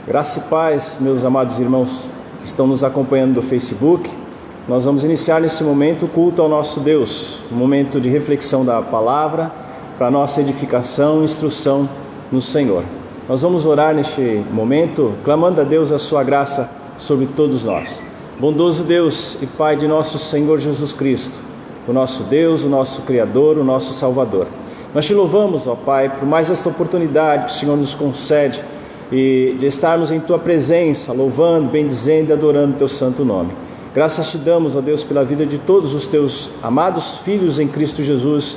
Graça e paz, meus amados irmãos que estão nos acompanhando do Facebook. Nós vamos iniciar nesse momento o culto ao nosso Deus, um momento de reflexão da palavra, para nossa edificação e instrução no Senhor. Nós vamos orar neste momento, clamando a Deus a sua graça sobre todos nós. Bondoso Deus e Pai de nosso Senhor Jesus Cristo, o nosso Deus, o nosso Criador, o nosso Salvador. Nós te louvamos, ó Pai, por mais esta oportunidade que o Senhor nos concede e de estarmos em Tua presença, louvando, bendizendo e adorando o Teu santo nome. Graças te damos, ó Deus, pela vida de todos os Teus amados filhos em Cristo Jesus,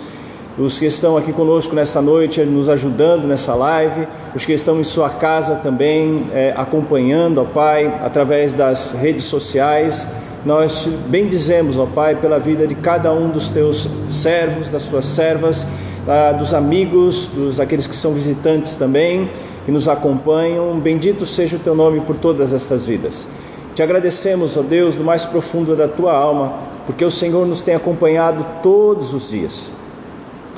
os que estão aqui conosco nessa noite, nos ajudando nessa live, os que estão em sua casa também, acompanhando, ó Pai, através das redes sociais. Nós te bendizemos, ó Pai, pela vida de cada um dos Teus servos, das Tuas servas, dos amigos, aqueles que são visitantes também, que nos acompanham. Bendito seja o Teu nome por todas estas vidas. Te agradecemos, ó Deus, do mais profundo da Tua alma, porque o Senhor nos tem acompanhado todos os dias.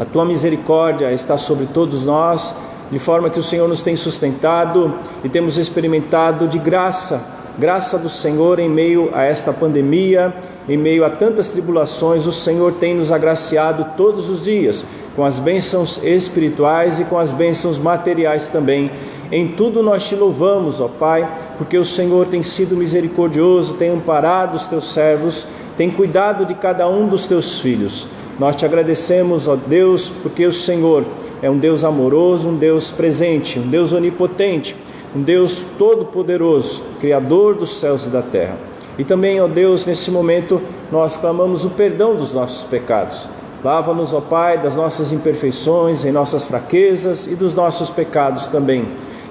A Tua misericórdia está sobre todos nós, de forma que o Senhor nos tem sustentado e temos experimentado de graça do Senhor em meio a esta pandemia, em meio a tantas tribulações. O Senhor tem nos agraciado todos os dias, com as bênçãos espirituais e com as bênçãos materiais também. Em tudo nós te louvamos, ó Pai, porque o Senhor tem sido misericordioso, tem amparado os teus servos, tem cuidado de cada um dos teus filhos. Nós te agradecemos, ó Deus, porque o Senhor é um Deus amoroso, um Deus presente, um Deus onipotente, um Deus todo-poderoso, Criador dos céus e da terra. E também, ó Deus, nesse momento nós clamamos o perdão dos nossos pecados. Lava-nos, ó Pai, das nossas imperfeições, em nossas fraquezas e dos nossos pecados também.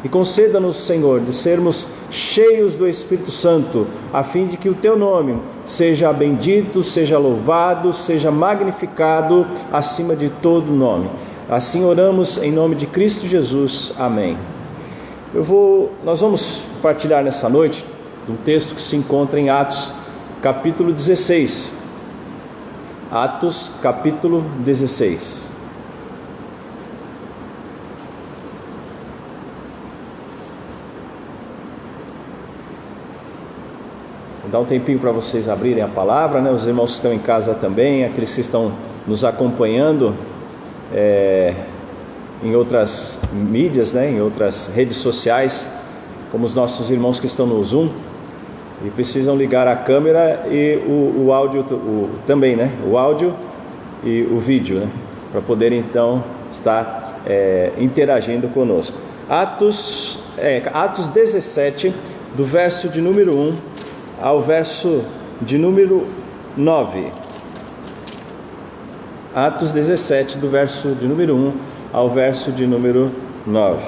E conceda-nos, Senhor, de sermos cheios do Espírito Santo, a fim de que o Teu nome seja bendito, seja louvado, seja magnificado acima de todo nome. Assim oramos em nome de Cristo Jesus. Amém. Nós vamos partilhar nessa noite um texto que se encontra em Atos, capítulo 16. Atos, capítulo 16. Vou dar um tempinho para vocês abrirem a palavra, né? Os irmãos que estão em casa também, aqueles que estão nos acompanhando em outras mídias, né? Em outras redes sociais, como os nossos irmãos que estão no Zoom. E precisam ligar a câmera e o áudio também, né? O áudio e o vídeo, né? Para poder então estar interagindo conosco. Atos 17, do verso de número 1 ao verso de número 9. Atos 17, do verso de número 1 ao verso de número 9.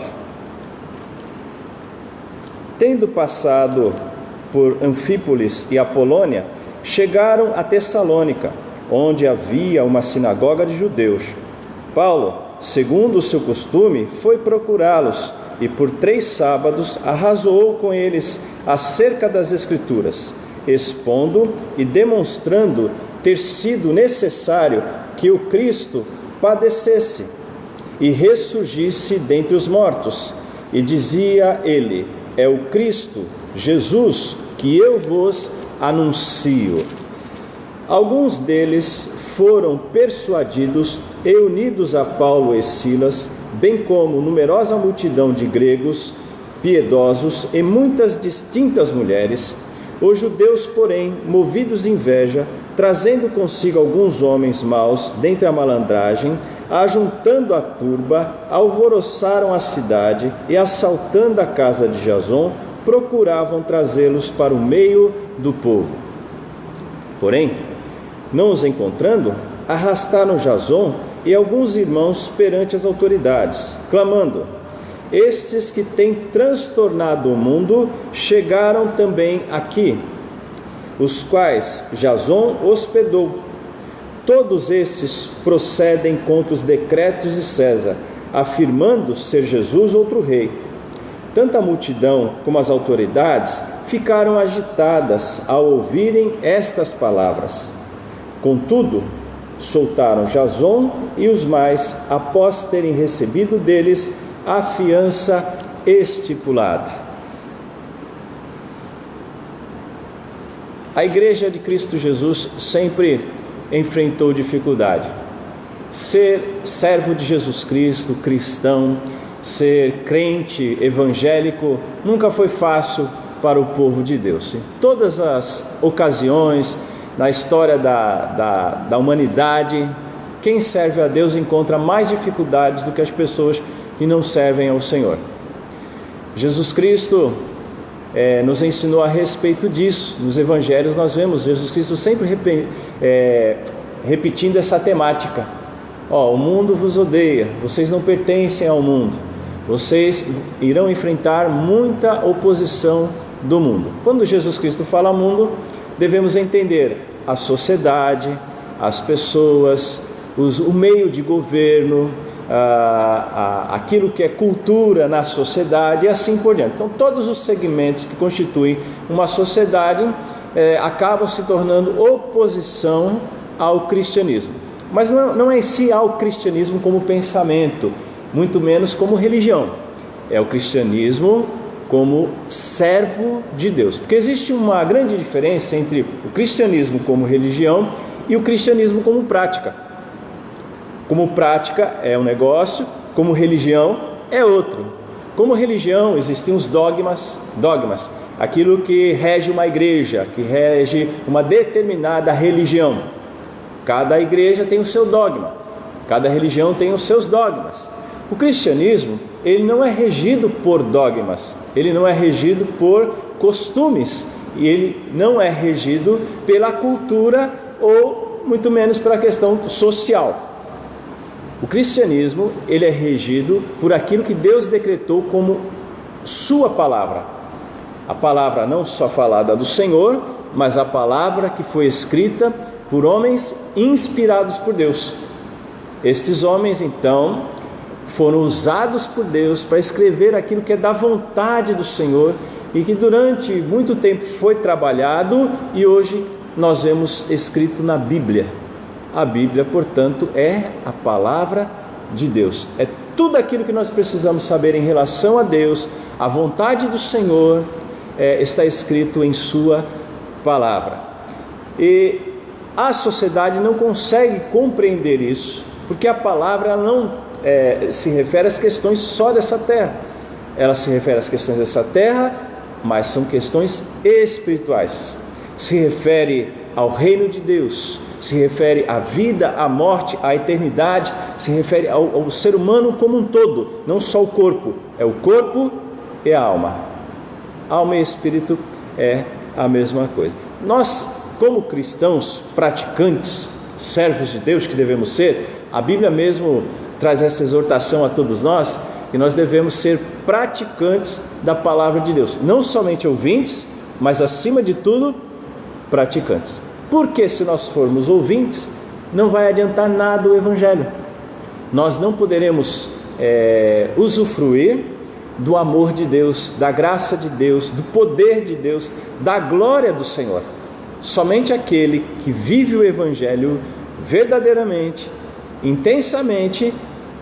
Tendo passado por Anfípolis e Apolônia, chegaram a Tessalônica, onde havia uma sinagoga de judeus. Paulo, segundo o seu costume, foi procurá-los e por 3 sábados arrazoou com eles acerca das Escrituras, expondo e demonstrando ter sido necessário que o Cristo padecesse e ressurgisse dentre os mortos. E dizia ele: é o Cristo, Jesus, que eu vos anuncio. Alguns deles foram persuadidos e unidos a Paulo e Silas, bem como numerosa multidão de gregos piedosos e muitas distintas mulheres. Os judeus, porém, movidos de inveja, trazendo consigo alguns homens maus dentre a malandragem, ajuntando a turba, alvoroçaram a cidade e, assaltando a casa de Jason, procuravam trazê-los para o meio do povo. Porém, não os encontrando, arrastaram Jason e alguns irmãos perante as autoridades, clamando: estes que têm transtornado o mundo chegaram também aqui, os quais Jason hospedou. Todos estes procedem contra os decretos de César, afirmando ser Jesus outro rei. Tanto a multidão como as autoridades ficaram agitadas ao ouvirem estas palavras. Contudo, soltaram Jason e os mais, após terem recebido deles a fiança estipulada. A igreja de Cristo Jesus sempre enfrentou dificuldade. Ser servo de Jesus Cristo, cristão, ser crente evangélico, nunca foi fácil para o povo de Deus. Em todas as ocasiões, na história da humanidade, quem serve a Deus encontra mais dificuldades do que as pessoas que não servem ao Senhor. Jesus Cristo nos ensinou a respeito disso. Nos evangelhos nós vemos Jesus Cristo sempre repetindo essa temática. O mundo vos odeia, vocês não pertencem ao mundo, vocês irão enfrentar muita oposição do mundo. Quando Jesus Cristo fala mundo, devemos entender a sociedade, as pessoas, o meio de governo, aquilo que é cultura na sociedade e assim por diante. Então todos os segmentos que constituem uma sociedade acabam se tornando oposição ao cristianismo. Mas não é em si ao cristianismo como pensamento, muito menos como religião. É o cristianismo como servo de Deus. Porque existe uma grande diferença entre o cristianismo como religião e o cristianismo como prática. Como prática é um negócio, como religião é outro. Como religião existem os dogmas, aquilo que rege uma igreja, que rege uma determinada religião. Cada igreja tem o seu dogma, cada religião tem os seus dogmas. O cristianismo, ele não é regido por dogmas, ele não é regido por costumes, e ele não é regido pela cultura ou muito menos pela questão social. O cristianismo, ele é regido por aquilo que Deus decretou como sua palavra. A palavra não só falada do Senhor, mas a palavra que foi escrita por homens inspirados por Deus. Estes homens, então, foram usados por Deus para escrever aquilo que é da vontade do Senhor e que durante muito tempo foi trabalhado e hoje nós vemos escrito na Bíblia. A Bíblia, portanto, é a palavra de Deus. É tudo aquilo que nós precisamos saber em relação a Deus, a vontade do Senhor, está escrito em sua palavra. E a sociedade não consegue compreender isso, porque a palavra não se refere às questões só dessa terra. Ela se refere às questões dessa terra, mas são questões espirituais. Se refere ao reino de Deus, se refere à vida, à morte, à eternidade, se refere ao ser humano como um todo, não só o corpo, é o corpo e a alma. Alma e espírito é a mesma coisa. Nós, como cristãos, praticantes, servos de Deus que devemos ser, a Bíblia mesmo traz essa exortação a todos nós, que nós devemos ser praticantes da palavra de Deus, não somente ouvintes, mas acima de tudo, praticantes. Porque se nós formos ouvintes, não vai adiantar nada o Evangelho. Nós não poderemos usufruir do amor de Deus, da graça de Deus, do poder de Deus, da glória do Senhor. Somente aquele que vive o Evangelho verdadeiramente, intensamente,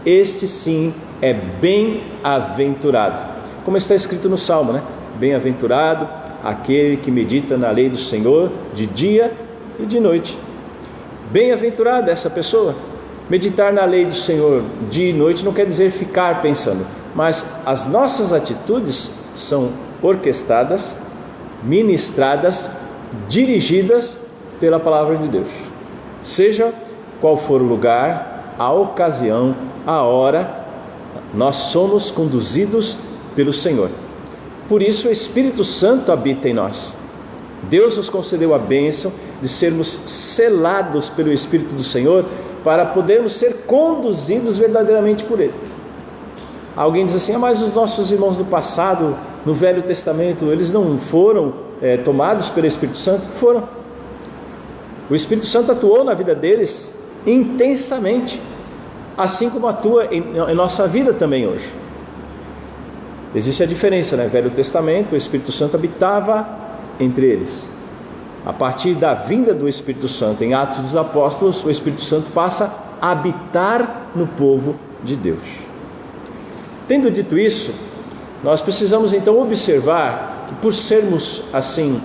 este sim é bem-aventurado. Como está escrito no Salmo, né? Bem-aventurado aquele que medita na lei do Senhor de dia e de noite. Bem-aventurada essa pessoa. Meditar na lei do Senhor dia e noite não quer dizer ficar pensando, mas as nossas atitudes são orquestradas, ministradas, dirigidas pela palavra de Deus. Seja qual for o lugar, a ocasião, a hora, nós somos conduzidos pelo Senhor. Por isso o Espírito Santo habita em nós. Deus nos concedeu a bênção de sermos selados pelo Espírito do Senhor para podermos ser conduzidos verdadeiramente por Ele. Alguém diz assim, mas os nossos irmãos do passado, no Velho Testamento, eles não foram tomados pelo Espírito Santo? Foram. O Espírito Santo atuou na vida deles intensamente, assim como atua em nossa vida também hoje. Existe a diferença, né? Velho Testamento, o Espírito Santo habitava entre eles. A partir da vinda do Espírito Santo em Atos dos Apóstolos, o Espírito Santo passa a habitar no povo de Deus. Tendo dito isso, nós precisamos então observar que por sermos assim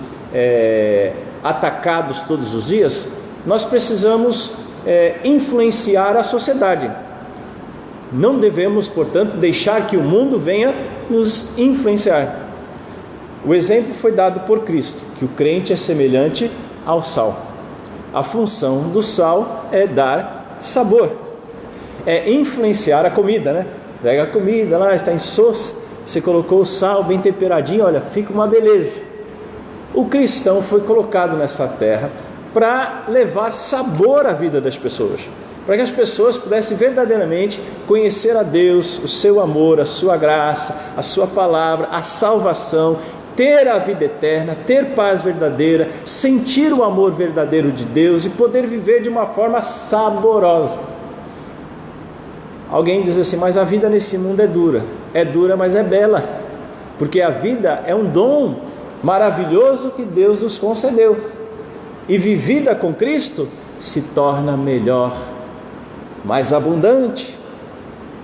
atacados todos os dias, nós precisamos influenciar a sociedade. Não devemos, portanto, deixar que o mundo venha nos influenciar. O exemplo foi dado por Cristo, que o crente é semelhante ao sal. A função do sal é dar sabor, é influenciar a comida, né? Pega a comida lá, está insossa, você colocou o sal bem temperadinho, olha, fica uma beleza. O cristão foi colocado nessa terra para levar sabor à vida das pessoas, para que as pessoas pudessem verdadeiramente conhecer a Deus, o seu amor, a sua graça, a sua palavra, a salvação, ter a vida eterna, ter paz verdadeira, sentir o amor verdadeiro de Deus e poder viver de uma forma saborosa. Alguém diz assim, mas a vida nesse mundo é dura, mas é bela, porque a vida é um dom maravilhoso que Deus nos concedeu, e vivida com Cristo se torna melhor, mais abundante,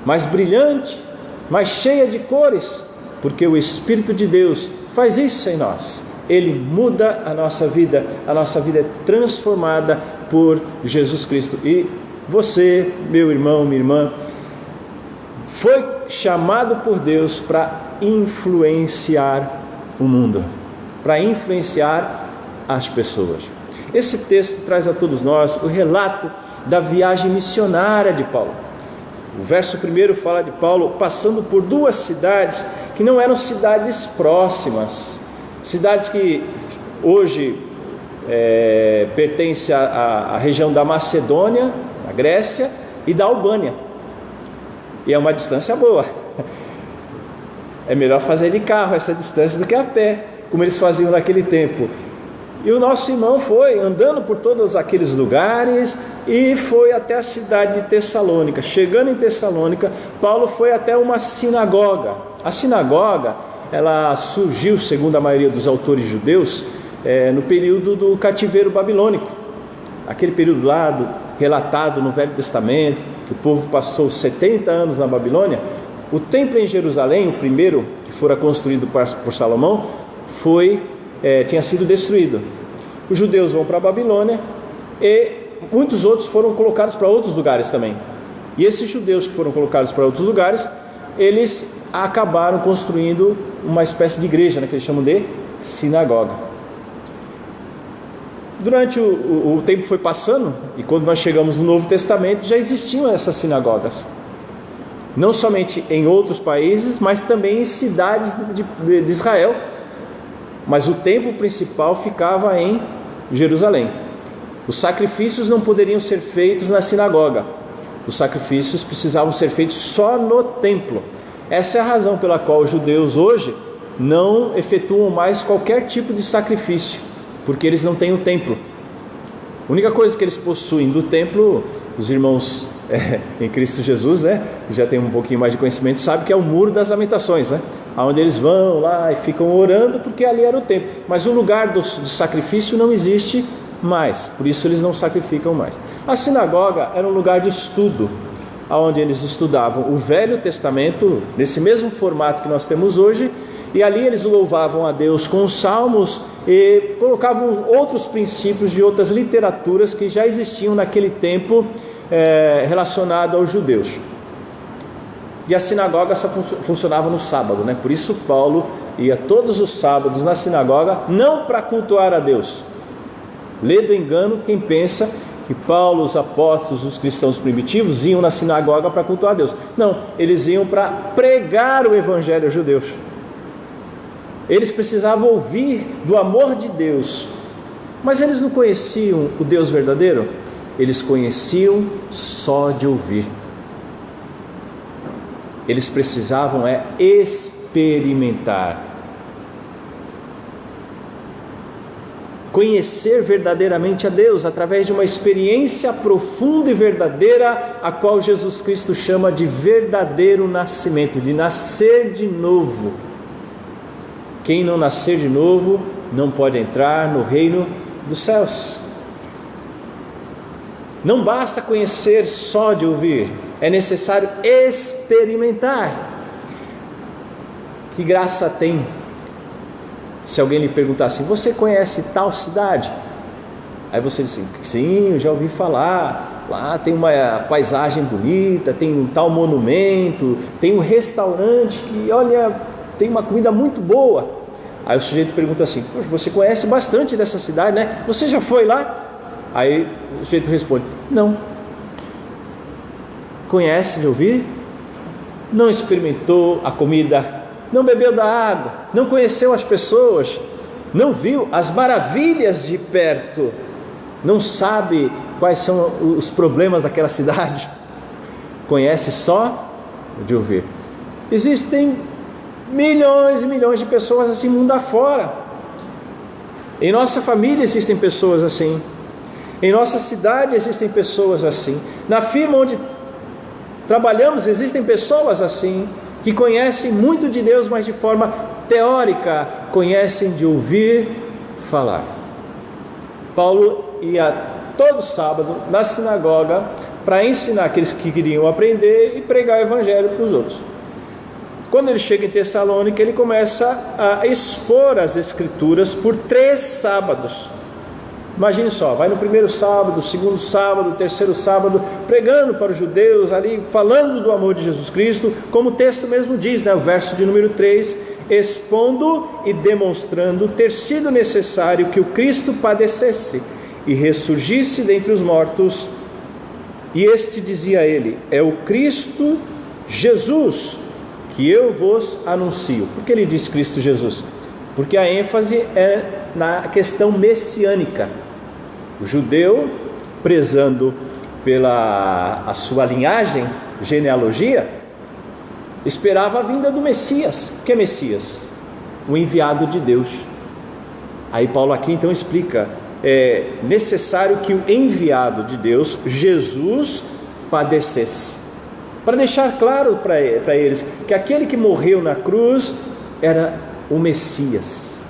mais brilhante, mais cheia de cores, porque o Espírito de Deus faz isso em nós. Ele muda a nossa vida é transformada por Jesus Cristo. E você, meu irmão, minha irmã, foi chamado por Deus para influenciar o mundo, para influenciar as pessoas. Esse texto traz a todos nós o relato da viagem missionária de Paulo. O verso 1 fala de Paulo passando por duas cidades que não eram cidades próximas, cidades que hoje pertencem à região da Macedônia, a Grécia, e da Albânia. E é uma distância boa. É melhor fazer de carro essa distância do que a pé, como eles faziam naquele tempo. E o nosso irmão foi andando por todos aqueles lugares e foi até a cidade de Tessalônica. Chegando em Tessalônica, Paulo foi até uma sinagoga. A sinagoga, ela surgiu, segundo a maioria dos autores judeus, no período do cativeiro babilônico. Aquele período lá relatado no Velho Testamento, que o povo passou 70 anos na Babilônia. O templo em Jerusalém, o primeiro que fora construído por Salomão, tinha sido destruído. Os judeus vão para a Babilônia e muitos outros foram colocados para outros lugares também. E esses judeus que foram colocados para outros lugares, eles acabaram construindo uma espécie de igreja, né, que eles chamam de sinagoga. Durante o tempo foi passando, e quando nós chegamos no Novo Testamento, já existiam essas sinagogas. Não somente em outros países, mas também em cidades de Israel. Mas o templo principal ficava em Jerusalém. Os sacrifícios não poderiam ser feitos na sinagoga. Os sacrifícios precisavam ser feitos só no templo. Essa é a razão pela qual os judeus hoje não efetuam mais qualquer tipo de sacrifício, porque eles não têm o templo. A única coisa que eles possuem do templo, os irmãos em Cristo Jesus, né, que já tem um pouquinho mais de conhecimento, sabe que é o Muro das Lamentações, né, onde eles vão lá e ficam orando, porque ali era o templo. Mas o lugar do sacrifício não existe mais, por isso eles não sacrificam mais. A sinagoga era um lugar de estudo, onde eles estudavam o Velho Testamento, nesse mesmo formato que nós temos hoje, e ali eles louvavam a Deus com os salmos e colocavam outros princípios de outras literaturas que já existiam naquele tempo relacionado aos judeus. E a sinagoga só funcionava no sábado, né? Por isso Paulo ia todos os sábados na sinagoga, não para cultuar a Deus. Lê do engano quem pensa que Paulo, os apóstolos, os cristãos primitivos iam na sinagoga para cultuar a Deus. Não, eles iam para pregar o evangelho aos judeus. Eles precisavam ouvir do amor de Deus, mas eles não conheciam o Deus verdadeiro, eles conheciam só de ouvir. Eles precisavam experimentar, conhecer verdadeiramente a Deus através de uma experiência profunda e verdadeira, a qual Jesus Cristo chama de verdadeiro nascimento, de nascer de novo. Quem não nascer de novo não pode entrar no reino dos céus. Não basta conhecer só de ouvir, é necessário experimentar. Que graça tem se alguém lhe perguntar assim: você conhece tal cidade? Aí você diz assim: sim, eu já ouvi falar, lá tem uma paisagem bonita, tem um tal monumento, tem um restaurante que, olha, tem uma comida muito boa. Aí o sujeito pergunta assim: poxa, você conhece bastante dessa cidade, né? Você já foi lá? Aí o sujeito responde: não. Conhece de ouvir? Não experimentou a comida, não bebeu da água, não conheceu as pessoas, não viu as maravilhas de perto, não sabe quais são os problemas daquela cidade, conhece só de ouvir. Existem milhões e milhões de pessoas assim mundo afora. Em nossa família existem pessoas assim, em nossa cidade existem pessoas assim, na firma onde trabalhamos existem pessoas assim, que conhecem muito de Deus, mas de forma teórica, conhecem de ouvir falar. Paulo ia todo sábado na sinagoga para ensinar aqueles que queriam aprender e pregar o evangelho para os outros. Quando ele chega em Tessalônica, ele começa a expor as escrituras por 3 sábados. Imagine só, vai no primeiro sábado, segundo sábado, terceiro sábado, pregando para os judeus ali, falando do amor de Jesus Cristo, como o texto mesmo diz, né? O verso de número 3, expondo e demonstrando ter sido necessário que o Cristo padecesse e ressurgisse dentre os mortos, e este dizia a ele: é o Cristo Jesus que eu vos anuncio. Por que ele diz Cristo Jesus? Porque a ênfase é na questão messiânica. O judeu, prezando pela a sua linhagem, genealogia, esperava a vinda do Messias. Que é Messias? O enviado de Deus. Aí Paulo aqui então explica: é necessário que o enviado de Deus, Jesus, padecesse, para deixar claro para eles que aquele que morreu na cruz era o Messias,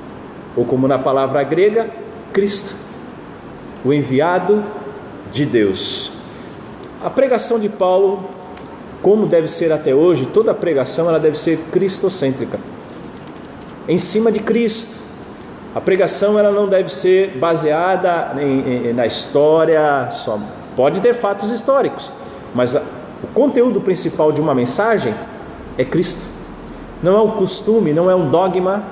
ou como na palavra grega, Cristo, o enviado de Deus. A pregação de Paulo, como deve ser até hoje, toda a pregação ela deve ser cristocêntrica, em cima de Cristo. A pregação ela não deve ser baseada na história, só pode ter fatos históricos, mas o conteúdo principal de uma mensagem é Cristo. Não é um costume, não é um dogma,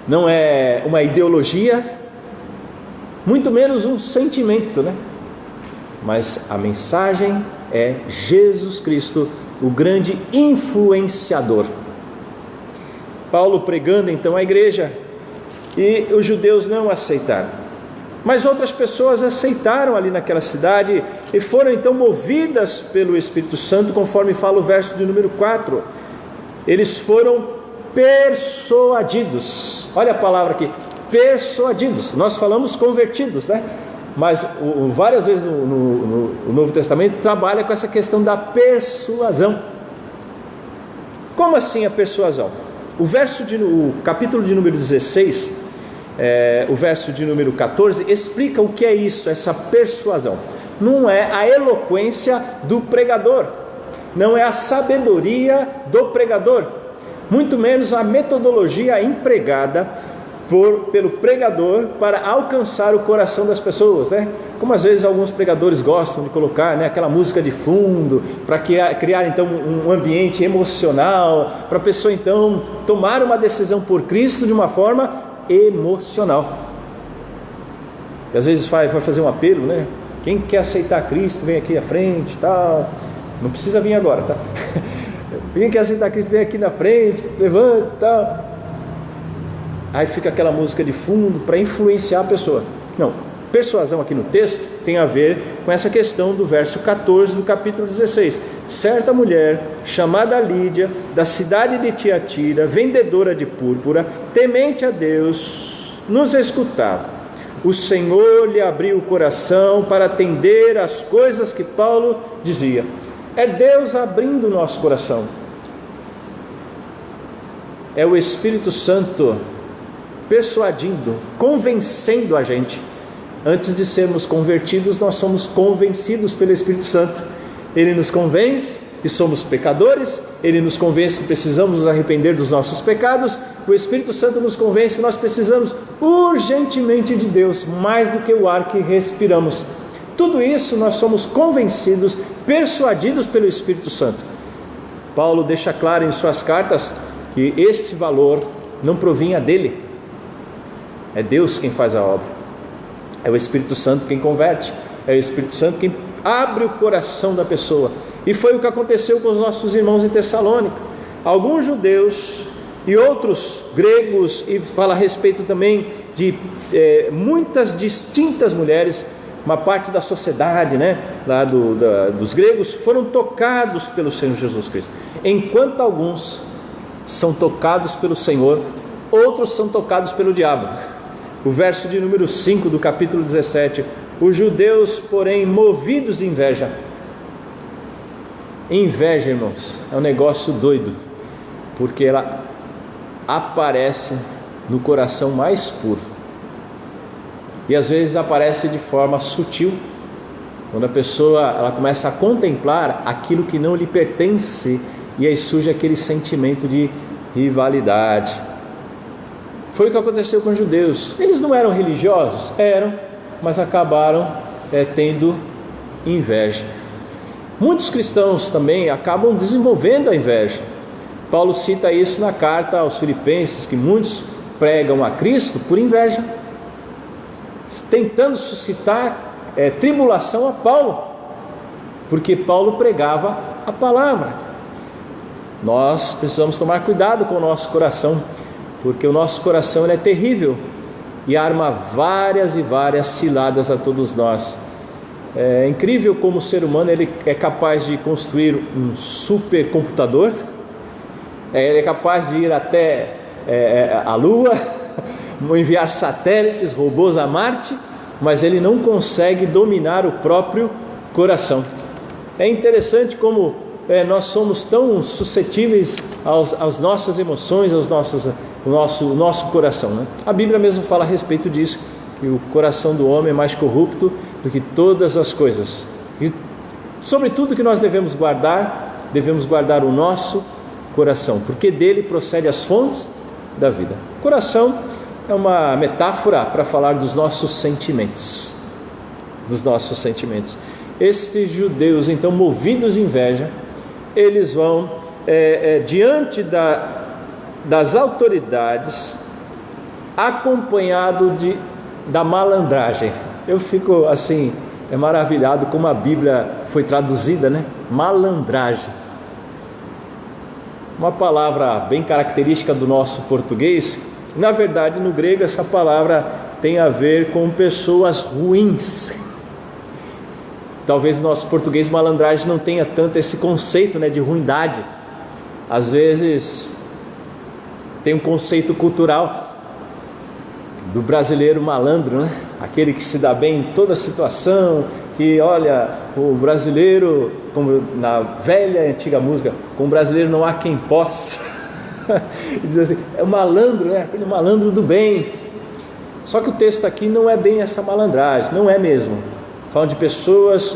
não é uma ideologia, muito menos um sentimento, né? Mas a mensagem é Jesus Cristo, o grande influenciador. Paulo pregando então à igreja, e os judeus não aceitaram, mas outras pessoas aceitaram ali naquela cidade e foram então movidas pelo Espírito Santo, conforme fala o verso de número 4. Eles foram persuadidos. Olha a palavra aqui, persuadidos. Nós falamos convertidos, né? Mas várias vezes no Novo Testamento trabalha com essa questão da persuasão. Como assim a persuasão? O capítulo de número 16, o verso de número 14, explica o que é isso, essa persuasão. Não é a eloquência do pregador, não é a sabedoria do pregador, muito menos a metodologia empregada pelo pregador para alcançar o coração das pessoas, né? Como às vezes alguns pregadores gostam de colocar, né, aquela música de fundo para criar então um ambiente emocional, para a pessoa então tomar uma decisão por Cristo de uma forma emocional. E às vezes vai fazer um apelo, né? Quem quer aceitar Cristo vem aqui à frente, tal. Não precisa vir agora, tá? Quem quer aceitar Cristo vem aqui na frente, levante, tal. Aí fica aquela música de fundo para influenciar a pessoa. Não, persuasão aqui no texto tem a ver com essa questão do verso 14 do capítulo 16. Certa mulher, chamada Lídia, da cidade de Tiatira, vendedora de púrpura, temente a Deus, nos escutava. O Senhor lhe abriu o coração para atender às coisas que Paulo dizia. É Deus abrindo o nosso coração. É o Espírito Santo persuadindo, convencendo a gente. Antes de sermos convertidos, nós somos convencidos pelo Espírito Santo. Ele nos convence que somos pecadores ele nos convence que precisamos nos arrepender dos nossos pecados. O Espírito Santo nos convence que nós precisamos urgentemente de Deus, mais do que o ar que respiramos. Tudo isso nós somos convencidos, persuadidos pelo Espírito Santo. Paulo deixa claro em suas cartas que este valor não provinha dele. É Deus quem faz a obra. É o Espírito Santo quem converte. É o Espírito Santo quem abre o coração da pessoa. E foi o que aconteceu com os nossos irmãos em Tessalônica. Alguns judeus e outros gregos, e fala a respeito também de muitas distintas mulheres, uma parte da sociedade, lá dos gregos, foram tocados pelo Senhor Jesus Cristo. Enquanto alguns são tocados pelo Senhor, outros são tocados pelo diabo. O verso de número 5 do capítulo 17: os judeus, porém, movidos de inveja. Inveja, irmãos, é um negócio doido, porque ela aparece no coração mais puro, e às vezes aparece de forma sutil, quando a pessoa ela começa a contemplar aquilo que não lhe pertence, e aí surge aquele sentimento de rivalidade. Foi o que aconteceu com os judeus. Eles não eram religiosos? Eram, mas acabaram tendo inveja. Muitos cristãos também acabam desenvolvendo a inveja. Paulo cita isso na carta aos Filipenses, que muitos pregam a Cristo por inveja, tentando suscitar tribulação a Paulo, porque Paulo pregava a palavra. Nós precisamos tomar cuidado com o nosso coração, porque o nosso coração ele é terrível e arma várias e várias ciladas a todos nós. É incrível como o ser humano ele é capaz de construir um supercomputador, ele é capaz de ir até a Lua, enviar satélites, robôs a Marte, mas ele não consegue dominar o próprio coração. É interessante como nós somos tão suscetíveis às nossas emoções, ao nosso coração, A Bíblia mesmo fala a respeito disso, que o coração do homem é mais corrupto do que todas as coisas. E sobre tudo que nós devemos guardar o nosso coração, porque dele procede as fontes da vida. Coração é uma metáfora para falar dos nossos sentimentos. Estes judeus, então, movidos de inveja, eles vão diante das autoridades, acompanhado da malandragem. Eu fico assim maravilhado como a Bíblia foi traduzida, malandragem, uma palavra bem característica do nosso português. Na verdade, no grego essa palavra tem a ver com pessoas ruins. Talvez no nosso português malandragem não tenha tanto esse conceito de ruindade. Às vezes tem um conceito cultural do brasileiro malandro, aquele que se dá bem em toda situação, que olha, o brasileiro, como na velha e antiga música, com o brasileiro não há quem possa. E diz assim, é o malandro, aquele malandro do bem. Só que o texto aqui não é bem essa malandragem, não é mesmo. Fala de pessoas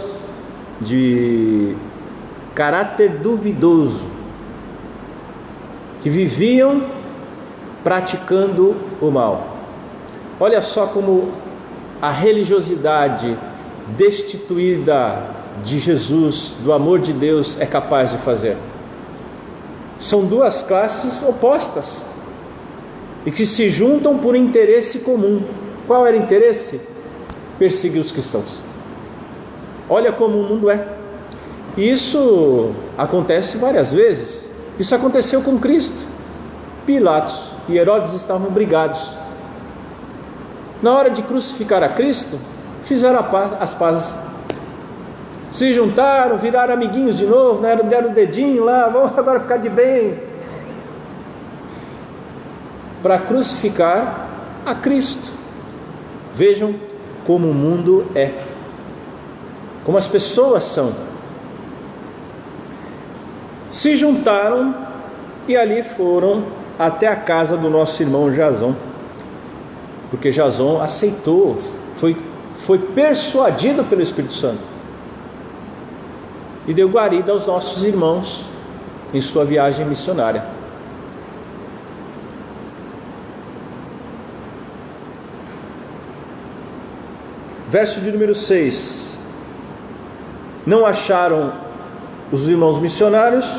de caráter duvidoso, que viviam praticando o mal. Olha só como a religiosidade destituída de Jesus, do amor de Deus, é capaz de fazer. São duas classes opostas e que se juntam por interesse comum. Qual era o interesse? Perseguir os cristãos. Olha como o mundo é. E isso acontece várias vezes. Isso aconteceu com Cristo. Pilatos e Herodes estavam brigados. Na hora de crucificar a Cristo, fizeram as pazes. Se juntaram, viraram amiguinhos de novo, deram o dedinho lá, vamos agora ficar de bem. Para crucificar a Cristo. Vejam como o mundo é, como as pessoas são. Se juntaram e ali foram até a casa do nosso irmão Jasão, porque Jasão aceitou, foi persuadido pelo Espírito Santo e deu guarida aos nossos irmãos em sua viagem missionária. Verso de número 6. Não acharam os irmãos missionários,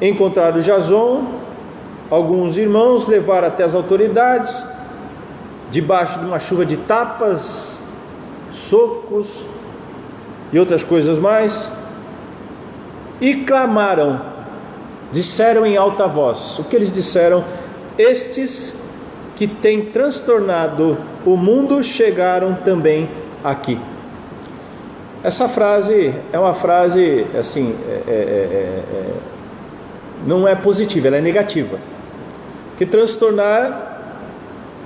encontraram Jason, alguns irmãos levaram até as autoridades, debaixo de uma chuva de tapas, socos e outras coisas mais, e clamaram, disseram em alta voz. O que eles disseram? Estes que têm transtornado o mundo chegaram também aqui. Essa frase é uma frase assim, não é positiva, ela é negativa. Que transtornar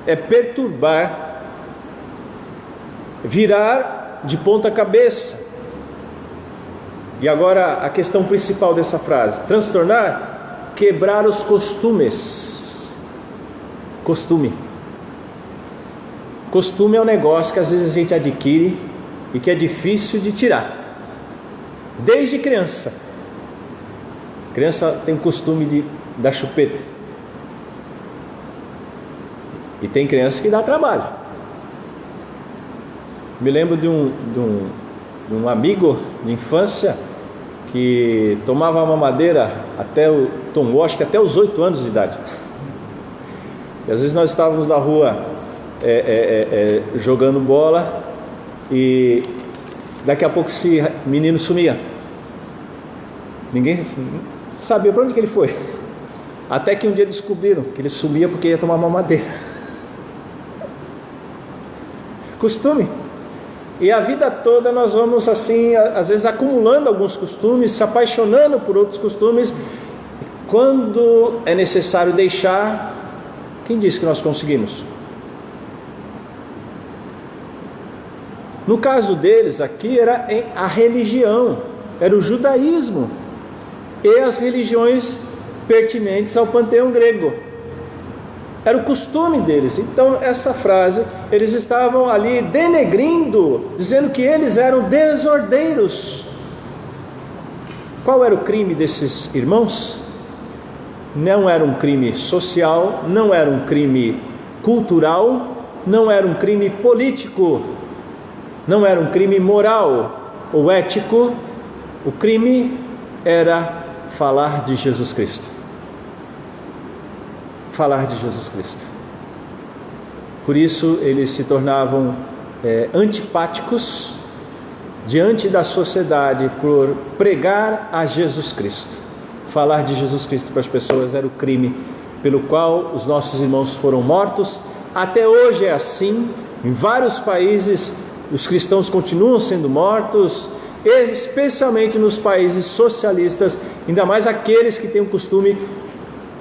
é perturbar, virar de ponta cabeça. E agora a questão principal dessa frase: transtornar, quebrar os costumes. Costume é um negócio que às vezes a gente adquire e que é difícil de tirar. Desde criança. Criança tem costume da chupeta. E tem criança que dá trabalho. Me lembro de um amigo de infância que tomava mamadeira tomou acho que até os 8 anos de idade. E às vezes nós estávamos na rua jogando bola e daqui a pouco esse menino sumia. Ninguém sabia para onde que ele foi. Até que um dia descobriram que ele sumia porque ia tomar mamadeira. Costume. E a vida toda nós vamos assim, às vezes acumulando alguns costumes, se apaixonando por outros costumes. Quando é necessário deixar, quem disse que nós conseguimos? No caso deles aqui era a religião, era o judaísmo e as religiões pertinentes ao panteão grego. Era o costume deles. Então essa frase, eles estavam ali denegrindo, dizendo que eles eram desordeiros. Qual era o crime desses irmãos? Não era um crime social, não era um crime cultural, não era um crime político, não era um crime moral ou ético. O crime era falar de Jesus Cristo. Falar de Jesus Cristo. Por isso eles se tornavam antipáticos diante da sociedade por pregar a Jesus Cristo. Falar de Jesus Cristo para as pessoas era o crime pelo qual os nossos irmãos foram mortos. Até hoje é assim. Em vários países os cristãos continuam sendo mortos, especialmente nos países socialistas, ainda mais aqueles que têm o costume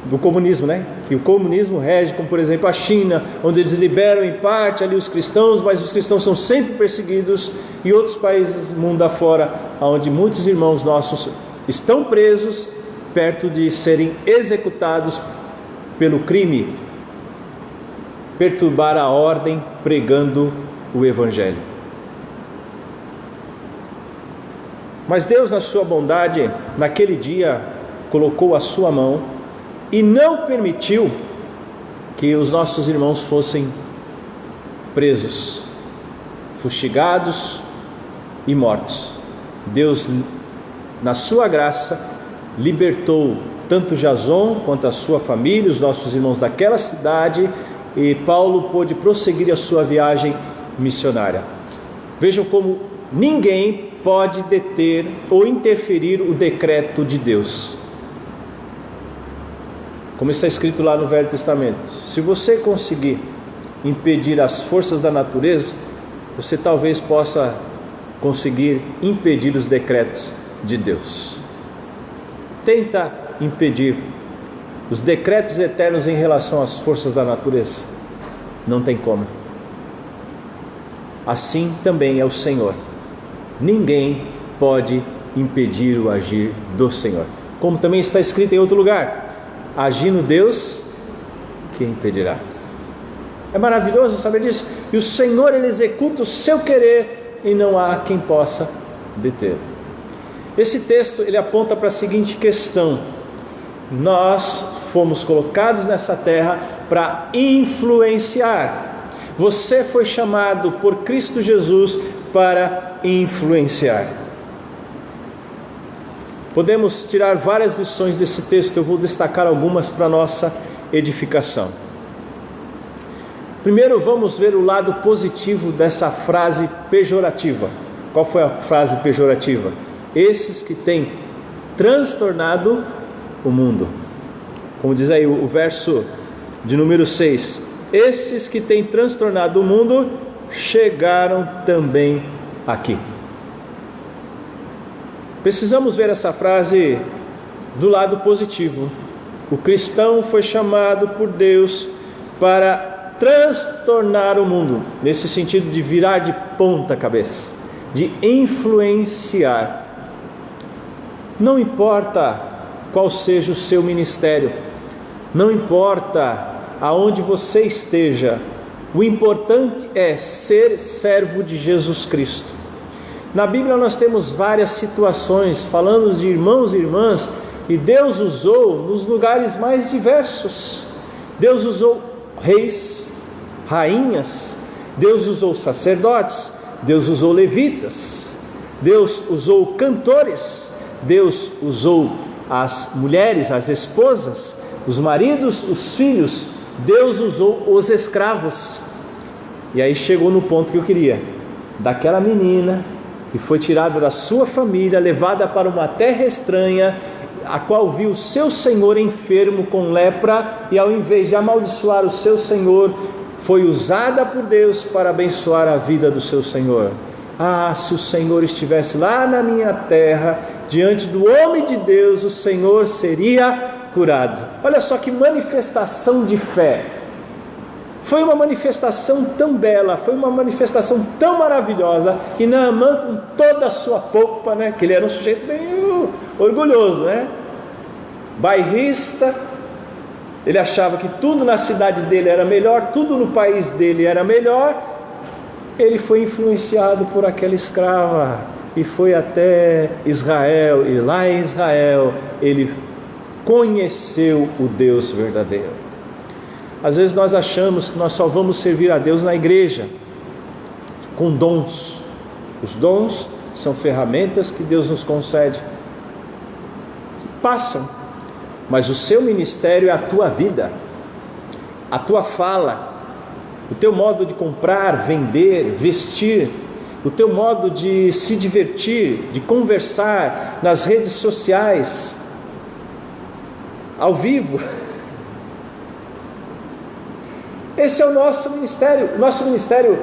do comunismo, né? Que o comunismo rege, como por exemplo a China, onde eles liberam em parte ali os cristãos, mas os cristãos são sempre perseguidos, e outros países mundo afora, onde muitos irmãos nossos estão presos, perto de serem executados pelo crime, perturbar a ordem pregando o Evangelho. Mas Deus, na sua bondade, naquele dia colocou a sua mão e não permitiu que os nossos irmãos fossem presos, fustigados e mortos. Deus, na sua graça, libertou tanto Jason quanto a sua família, os nossos irmãos daquela cidade, e Paulo pôde prosseguir a sua viagem missionária. Vejam como ninguém pode deter ou interferir o decreto de Deus. Como está escrito lá no Velho Testamento, se você conseguir impedir as forças da natureza, você talvez possa conseguir impedir os decretos de Deus. Tenta impedir os decretos eternos em relação às forças da natureza. Não tem como. Assim também é o Senhor. Ninguém pode impedir o agir do Senhor. Como também está escrito em outro lugar: agindo Deus, quem impedirá? É maravilhoso saber disso. E o Senhor, Ele executa o seu querer e não há quem possa deter. Esse texto ele aponta para a seguinte questão: nós fomos colocados nessa terra para influenciar. Você foi chamado por Cristo Jesus para influenciar. Podemos tirar várias lições desse texto, eu vou destacar algumas para a nossa edificação. Primeiro, vamos ver o lado positivo dessa frase pejorativa. Qual foi a frase pejorativa? Esses que têm transtornado o mundo. Como diz aí o verso de número 6. Esses que têm transtornado o mundo chegaram também aqui. Precisamos ver essa frase do lado positivo. O cristão foi chamado por Deus para transtornar o mundo, nesse sentido de virar de ponta cabeça, de influenciar. Não importa qual seja o seu ministério, não importa aonde você esteja, o importante é ser servo de Jesus Cristo. Na Bíblia nós temos várias situações falando de irmãos e irmãs, e Deus usou nos lugares mais diversos. Deus usou reis, rainhas, Deus usou sacerdotes, Deus usou levitas, Deus usou cantores, Deus usou as mulheres, as esposas, os maridos, os filhos, Deus usou os escravos. E aí chegou no ponto que eu queria, daquela menina que foi tirada da sua família, levada para uma terra estranha, a qual viu seu senhor enfermo com lepra, e ao invés de amaldiçoar o seu senhor, foi usada por Deus para abençoar a vida do seu senhor. Ah, se o Senhor estivesse lá na minha terra, diante do homem de Deus, o Senhor seria curado. Olha só que manifestação de fé. Foi uma manifestação tão bela, foi uma manifestação tão maravilhosa, que Naamã, com toda a sua polpa, né, que ele era um sujeito meio orgulhoso, né, bairrista, ele achava que tudo na cidade dele era melhor, tudo no país dele era melhor. Ele foi influenciado por aquela escrava e foi até Israel, e lá em Israel ele conheceu o Deus verdadeiro. Às vezes nós achamos que nós só vamos servir a Deus na igreja, com dons. Os dons são ferramentas que Deus nos concede, que passam, mas o seu ministério é a tua vida, a tua fala, o teu modo de comprar, vender, vestir, o teu modo de se divertir, de conversar nas redes sociais, ao vivo. Esse é o nosso ministério. O nosso ministério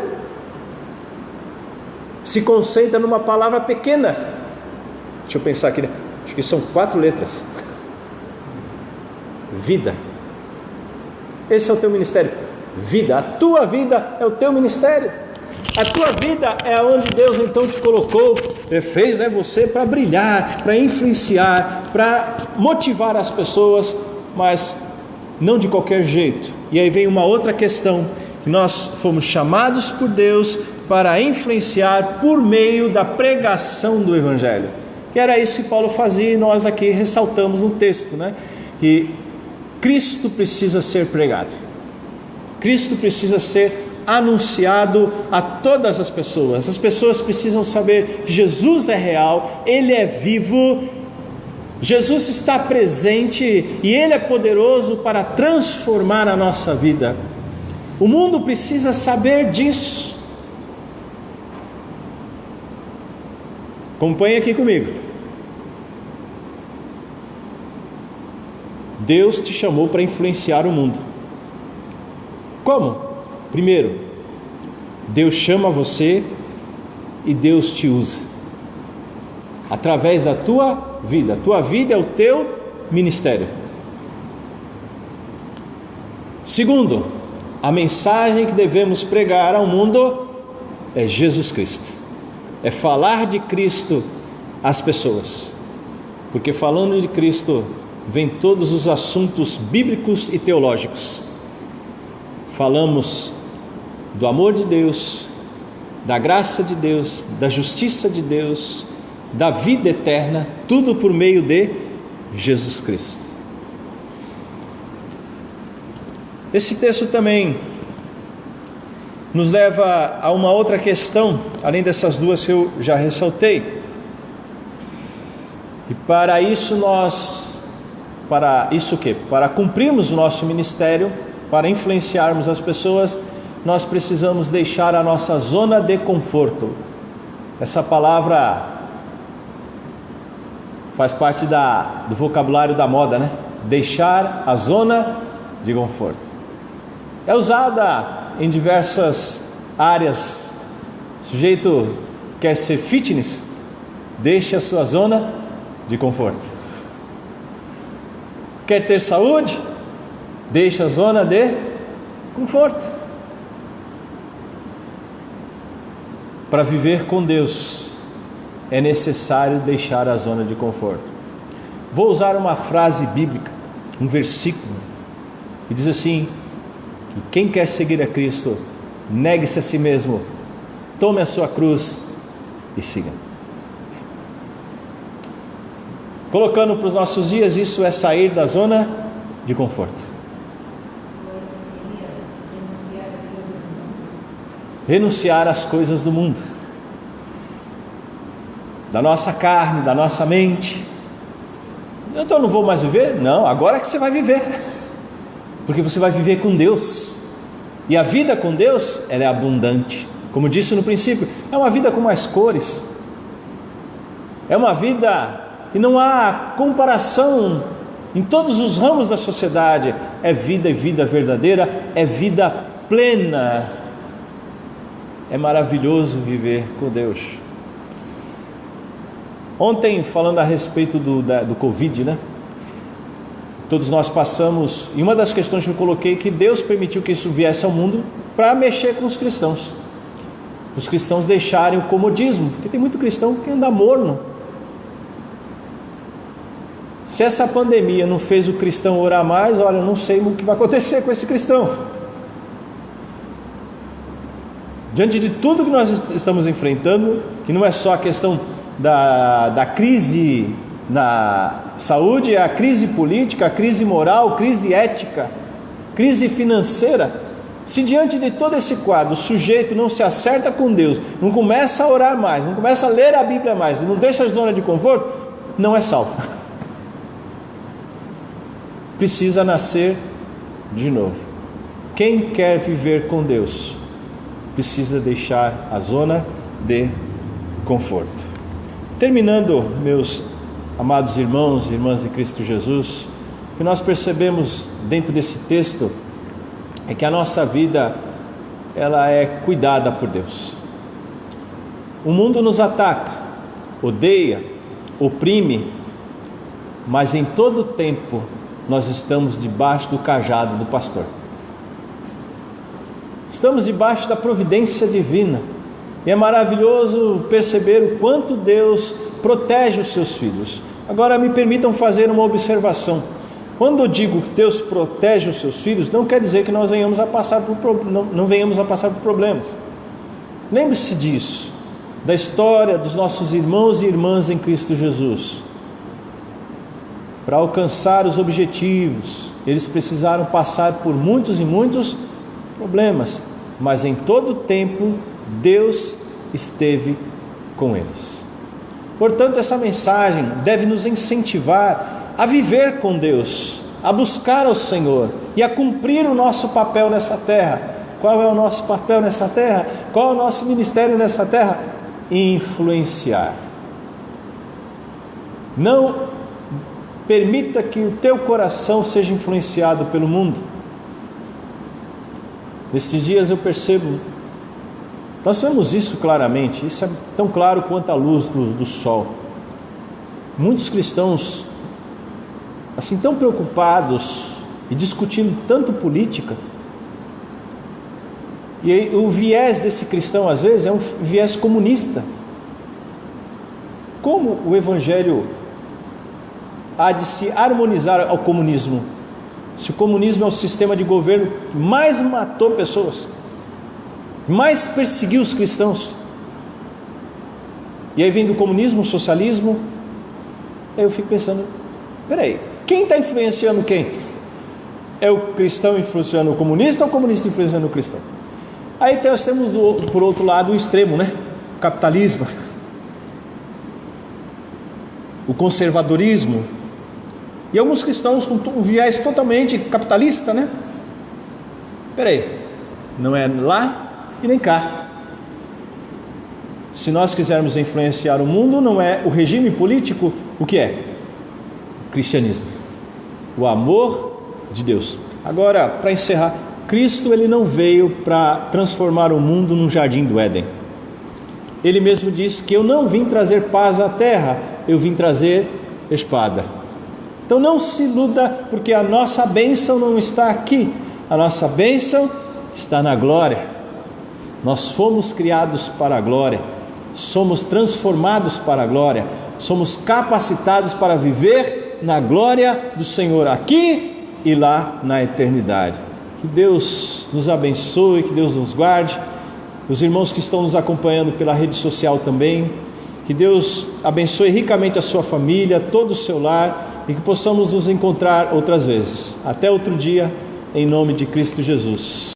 se concentra numa palavra pequena. Deixa eu pensar aqui, acho que são 4 letras. Vida. Esse é o teu ministério. Vida. A tua vida é o teu ministério. A tua vida é onde Deus então te colocou, fez, né, você para brilhar, para influenciar, para motivar as pessoas, mas não de qualquer jeito. E aí vem uma outra questão, que nós fomos chamados por Deus para influenciar por meio da pregação do Evangelho. E era isso que Paulo fazia, e nós aqui ressaltamos no texto, né? Que Cristo precisa ser pregado, Cristo precisa ser anunciado a todas as pessoas precisam saber que Jesus é real, Ele é vivo, Jesus está presente e Ele é poderoso para transformar a nossa vida. O mundo precisa saber disso. Acompanhe aqui comigo. Deus te chamou para influenciar o mundo. Como? Primeiro, Deus chama você e Deus te usa através da tua vida. A tua vida é o teu ministério. Segundo, a mensagem que devemos pregar ao mundo é Jesus Cristo. É falar de Cristo às pessoas, porque falando de Cristo vem todos os assuntos bíblicos e teológicos. Falamos do amor de Deus, da graça de Deus, da justiça de Deus, da vida eterna, tudo por meio de Jesus Cristo. Esse texto também nos leva a uma outra questão, além dessas duas que eu já ressaltei. E para isso para cumprirmos o nosso ministério, para influenciarmos as pessoas, nós precisamos deixar a nossa zona de conforto. Essa palavra faz parte do vocabulário da moda, né? Deixar a zona de conforto. É usada em diversas áreas. O sujeito quer ser fitness, deixe a sua zona de conforto. Quer ter saúde, deixe a zona de conforto. Para viver com Deus, é necessário deixar a zona de conforto. Vou usar uma frase bíblica, um versículo, que diz assim: que quem quer seguir a Cristo, negue-se a si mesmo, tome a sua cruz e siga. Colocando para os nossos dias, isso é sair da zona de conforto. Renunciar às coisas do mundo, da nossa carne, da nossa mente. Então eu não vou mais viver? Não, agora é que você vai viver, porque você vai viver com Deus, e a vida com Deus, ela é abundante. Como disse no princípio, é uma vida com mais cores, é uma vida que não há comparação em todos os ramos da sociedade. É vida e vida verdadeira, é vida plena. É maravilhoso viver com Deus. Ontem, falando a respeito do Covid, né? Todos nós passamos, e uma das questões que eu coloquei, que Deus permitiu que isso viesse ao mundo para mexer com os cristãos. Os cristãos deixarem o comodismo, porque tem muito cristão que anda morno. Se essa pandemia não fez o cristão orar mais, olha, eu não sei o que vai acontecer com esse cristão. Diante de tudo que nós estamos enfrentando, que não é só a questão da crise na saúde, é a crise política, a crise moral, crise ética, crise financeira. Se diante de todo esse quadro o sujeito não se acerta com Deus, não começa a orar mais, não começa a ler a Bíblia mais, não deixa a zona de conforto, não é salvo. Precisa nascer de novo. Quem quer viver com Deus precisa deixar a zona de conforto. Terminando, meus amados irmãos e irmãs de Cristo Jesus, o que nós percebemos dentro desse texto é que a nossa vida, ela é cuidada por Deus. O mundo nos ataca, odeia, oprime, mas em todo tempo nós estamos debaixo do cajado do pastor. Estamos debaixo da providência divina, e é maravilhoso perceber o quanto Deus protege os seus filhos. Agora me permitam fazer uma observação. Quando eu digo que Deus protege os seus filhos, não quer dizer que nós venhamos a passar não venhamos a passar por problemas. Lembre-se disso, da história dos nossos irmãos e irmãs em Cristo Jesus. Para alcançar os objetivos, eles precisaram passar por muitos e muitos problemas, mas em todo tempo Deus esteve com eles. Portanto, essa mensagem deve nos incentivar a viver com Deus, a buscar ao Senhor e a cumprir o nosso papel nessa terra. Qual é o nosso papel nessa terra? Qual é o nosso ministério nessa terra? Influenciar. Não permita que o teu coração seja influenciado pelo mundo. Nestes dias eu percebo, nós vemos isso claramente, isso é tão claro quanto a luz do sol. Muitos cristãos, assim, tão preocupados e discutindo tanto política, e o viés desse cristão às vezes é um viés comunista. Como o evangelho há de se harmonizar ao comunismo, se o comunismo é o sistema de governo que mais matou pessoas, mais perseguiu os cristãos? E aí vem do comunismo, socialismo. Aí eu fico pensando, peraí, quem está influenciando quem? É o cristão influenciando o comunista ou o comunista influenciando o cristão? Aí nós temos por outro lado o extremo, né? O capitalismo, o conservadorismo, e alguns cristãos com um viés totalmente capitalista, né? Peraí, não é lá e nem cá. Se nós quisermos influenciar o mundo, não é o regime político, o que é? O cristianismo, o amor de Deus. Agora, para encerrar, Cristo ele não veio para transformar o mundo num jardim do Éden. Ele mesmo disse que eu não vim trazer paz à terra, eu vim trazer espada. Então não se iluda, porque a nossa bênção não está aqui, a nossa bênção está na glória. Nós fomos criados para a glória, somos transformados para a glória, somos capacitados para viver na glória do Senhor aqui e lá na eternidade. Que Deus nos abençoe, que Deus nos guarde, os irmãos que estão nos acompanhando pela rede social também, que Deus abençoe ricamente a sua família, todo o seu lar, e que possamos nos encontrar outras vezes. Até outro dia, em nome de Cristo Jesus.